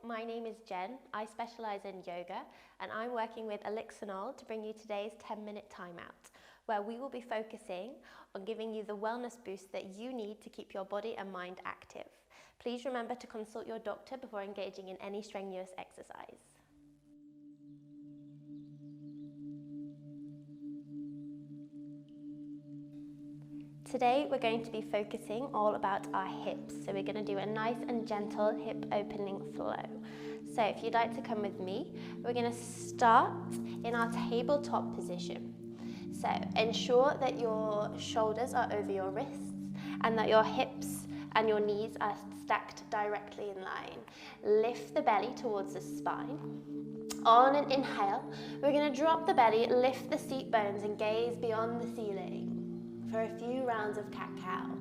my name is Jen. I specialize in yoga and I'm working with Elixinol to bring you today's 10-minute timeout, where we will be focusing on giving you the wellness boost that you need to keep your body and mind active. Please remember to consult your doctor before engaging in any strenuous exercise. Today we're going to be focusing all about our hips, so we're going to do a nice and gentle hip opening flow. So if you'd like to come with me, we're going to start in our tabletop position. So ensure that your shoulders are over your wrists and that your hips and your knees are stacked directly in line. Lift the belly towards the spine. On an inhale, we're going to drop the belly, lift the seat bones and gaze beyond the ceiling for a few rounds of cat-cow.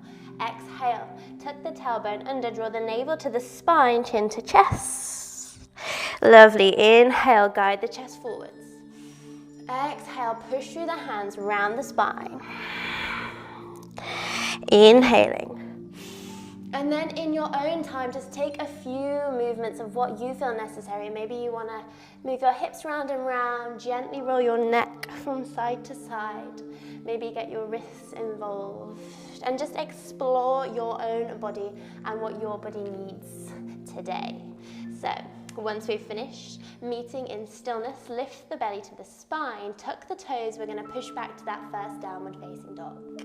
Exhale, tuck the tailbone under, draw the navel to the spine, chin to chest. Lovely. Inhale, guide the chest forwards. Exhale, push through the hands, round the spine. Inhaling. And then in your own time, just take a few movements of what you feel necessary. Maybe you want to move your hips round and round, gently roll your neck from side to side. Maybe get your wrists involved and just explore your own body and what your body needs today. So once we've finished, meeting in stillness, lift the belly to the spine, tuck the toes. We're going to push back to that first downward facing dog.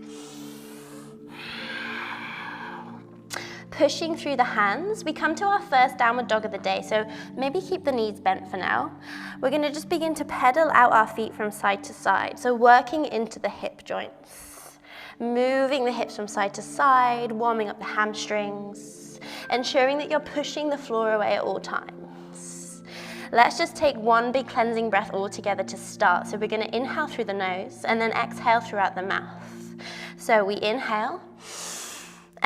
Pushing through the hands, we come to our first downward dog of the day, so maybe keep the knees bent for now. We're going to just begin to pedal out our feet from side to side, so working into the hip joints. Moving the hips from side to side, warming up the hamstrings, ensuring that you're pushing the floor away at all times. Let's just take one big cleansing breath all together to start. So we're going to inhale through the nose and then exhale throughout the mouth. So we inhale.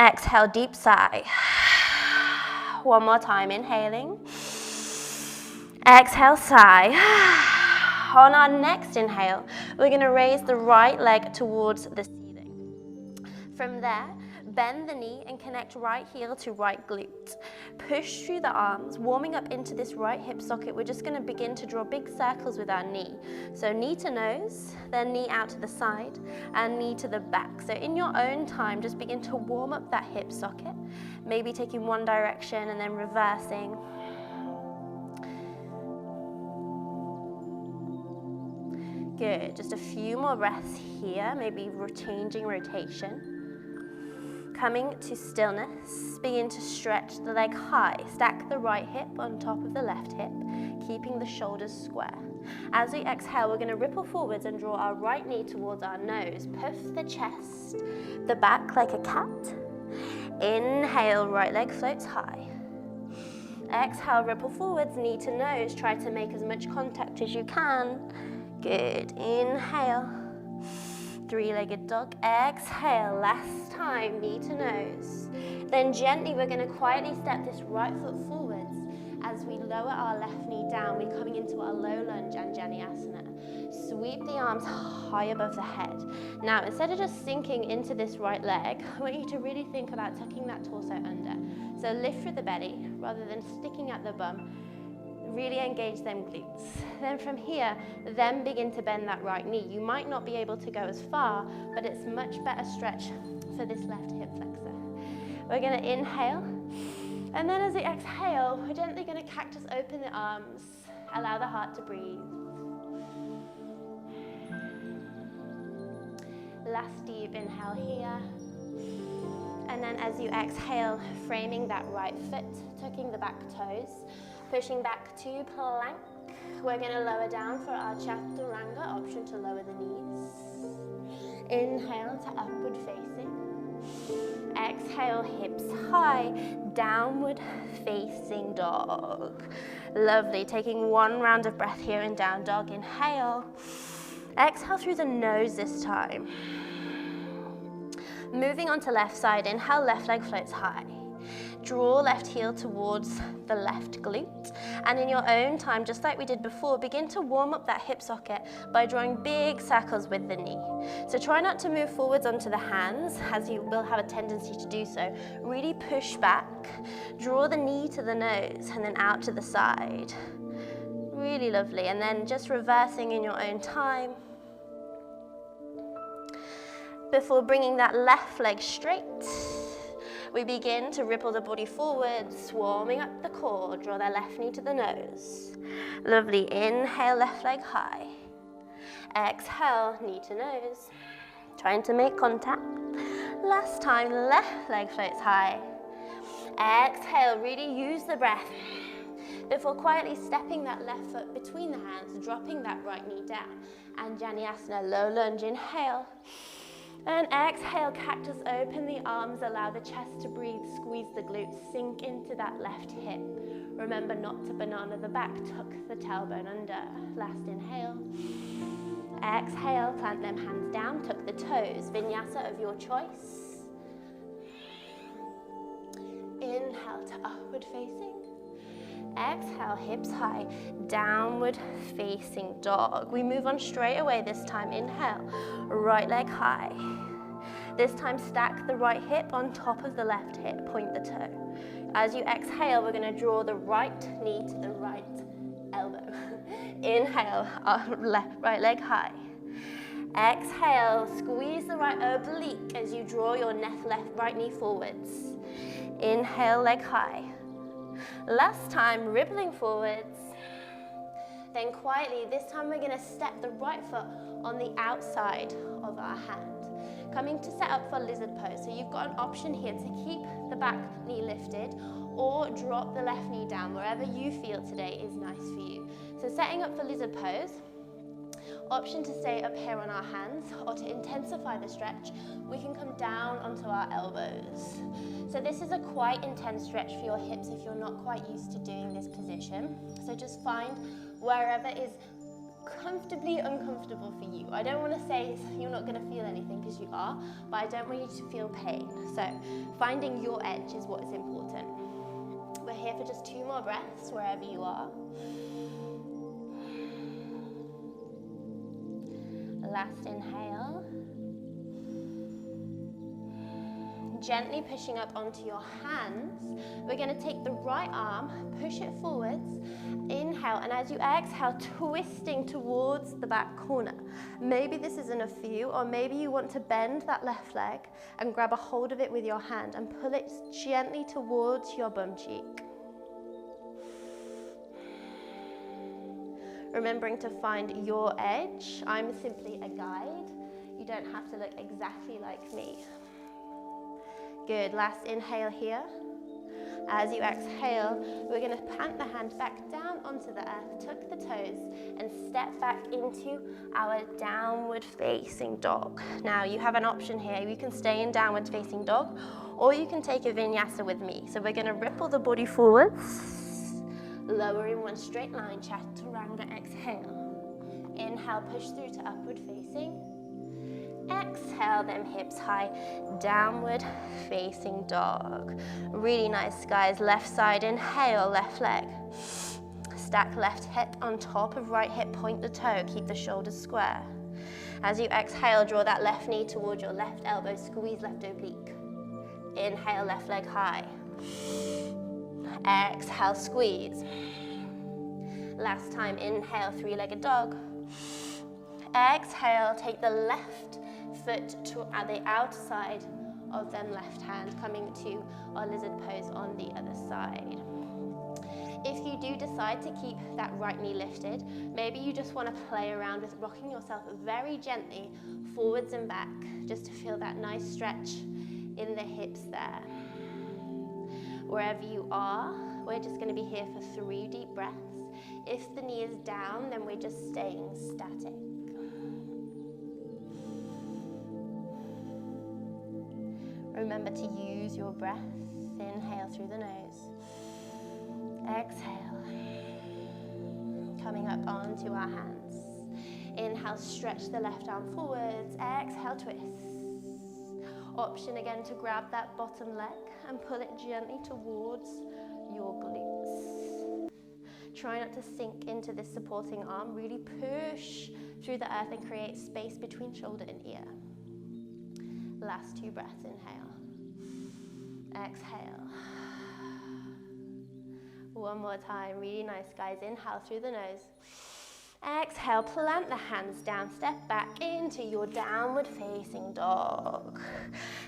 Exhale, deep sigh. One more time, inhaling. Exhale, sigh. On our next inhale, we're going to raise the right leg towards the ceiling. From there, bend the knee and connect right heel to right glute. Push through the arms, warming up into this right hip socket. We're just going to begin to draw big circles with our knee. So knee to nose, then knee out to the side, and knee to the back. So in your own time, just begin to warm up that hip socket. Maybe taking one direction and then reversing. Good, just a few more breaths here, maybe changing rotation. Coming to stillness, begin to stretch the leg high. Stack the right hip on top of the left hip, keeping the shoulders square. As we exhale, we're going to ripple forwards and draw our right knee towards our nose. Puff the chest, the back like a cat. Inhale, right leg floats high. Exhale, ripple forwards, knee to nose. Try to make as much contact as you can. Good. Inhale. Three-legged dog. Exhale, last time, knee to nose. Then gently we're going to quietly step this right foot forwards. As we lower our left knee down, we're coming into our low lunge Anjali-asana. Sweep the arms high above the head. Now, instead of just sinking into this right leg, I want you to really think about tucking that torso under. So lift through the belly rather than sticking at the bum. Really engage them glutes. Then from here, then begin to bend that right knee. You might not be able to go as far, but it's much better stretch for this left hip flexor. We're going to inhale, and then as we exhale, we're gently going to cactus open the arms. Allow the heart to breathe. Last deep inhale here. And then as you exhale, framing that right foot, tucking the back toes, pushing back to plank. We're going to lower down for our chaturanga, option to lower the knees. Inhale to upward facing. Exhale, hips high, downward facing dog. Lovely. Taking one round of breath here in down dog. Inhale. Exhale through the nose this time. Moving on to left side. Inhale, left leg floats high. Draw left heel towards the left glute. And in your own time, just like we did before, begin to warm up that hip socket by drawing big circles with the knee. So try not to move forwards onto the hands, as you will have a tendency to do so. Really push back, draw the knee to the nose, and then out to the side. Really lovely. And then just reversing in your own time. Before bringing that left leg straight, we begin to ripple the body forwards, warming up the core. Draw the left knee to the nose. Lovely. Inhale, left leg high. Exhale, knee to nose. Trying to make contact. Last time, left leg floats high. Exhale, really use the breath. Before quietly stepping that left foot between the hands, dropping that right knee down. And Jnanasana, low lunge, inhale. And exhale, cactus, open the arms, allow the chest to breathe, squeeze the glutes, sink into that left hip. Remember not to banana the back, tuck the tailbone under. Last inhale. Exhale, plant them hands down, tuck the toes, vinyasa of your choice. Inhale to upward facing. Exhale, hips high, downward facing dog. We move on straight away this time. Inhale, right leg high. This time stack the right hip on top of the left hip, point the toe. As you exhale, we're going to draw the right knee to the right elbow. Inhale, right leg high. Exhale, squeeze the right oblique as you draw your right knee forwards. Inhale, leg high. Last time, rippling forwards. Then quietly, this time we're going to step the right foot on the outside of our hand. Coming to set up for lizard pose. So you've got an option here to keep the back knee lifted or drop the left knee down. Wherever you feel today is nice for you. So setting up for lizard pose, option to stay up here on our hands, or to intensify the stretch, we can come down onto our elbows. So this is a quite intense stretch for your hips if you're not quite used to doing this position. So just find wherever is comfortably uncomfortable for you. I don't want to say you're not going to feel anything, because you are, but I don't want you to feel pain. So finding your edge is what is important. We're here for just 2 more breaths wherever you are. Last inhale. Gently pushing up onto your hands. We're going to take the right arm, push it forwards, inhale, and as you exhale, twisting towards the back corner. Maybe this is enough for you, or maybe you want to bend that left leg and grab a hold of it with your hand and pull it gently towards your bum cheek. Remembering to find your edge. I'm simply a guide. You don't have to look exactly like me. Good, last inhale here. As you exhale, we're going to plant the hand back down onto the earth, tuck the toes, and step back into our downward facing dog. Now you have an option here. You can stay in downward facing dog, or you can take a vinyasa with me. So we're going to ripple the body forwards, lower in one straight line, chaturanga, exhale. Inhale, push through to upward facing. Exhale, them hips high, downward facing dog. Really nice, guys. Left side, inhale, left leg. Stack left hip on top of right hip, point the toe, keep the shoulders square. As you exhale, draw that left knee towards your left elbow, squeeze left oblique. Inhale, left leg high. Exhale, squeeze. Last time, inhale, 3-legged dog. Exhale, take the left foot to the outside of them left hand, coming to our lizard pose on the other side. If you do decide to keep that right knee lifted, maybe you just want to play around with rocking yourself very gently forwards and back, just to feel that nice stretch in the hips there. Wherever you are, we're just going to be here for 3 deep breaths. If the knee is down, then we're just staying static. Remember to use your breath. Inhale through the nose. Exhale. Coming up onto our hands. Inhale, stretch the left arm forwards. Exhale, twist. Option again to grab that bottom leg and pull it gently towards your glutes. Try not to sink into this supporting arm. Really push through the earth and create space between shoulder and ear. Last 2 breaths, inhale. Exhale. One more time, really nice guys. Inhale through the nose. Exhale, plant the hands down, step back into your downward facing dog.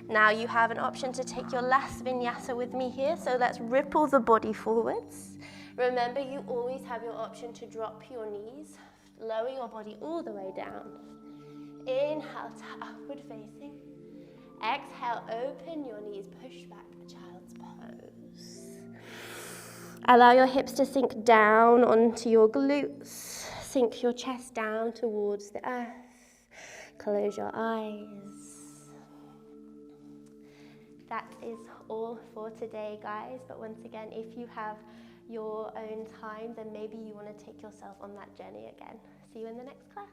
Now you have an option to take your last vinyasa with me here, so let's ripple the body forwards. Remember, you always have your option to drop your knees, lower your body all the way down. Inhale to upward facing. Exhale, open your knees, push back, child's pose. Allow your hips to sink down onto your glutes. Sink your chest down towards the earth. Close your eyes. That is all for today, guys. But once again, if you have your own time, then maybe you want to take yourself on that journey again. See you in the next class.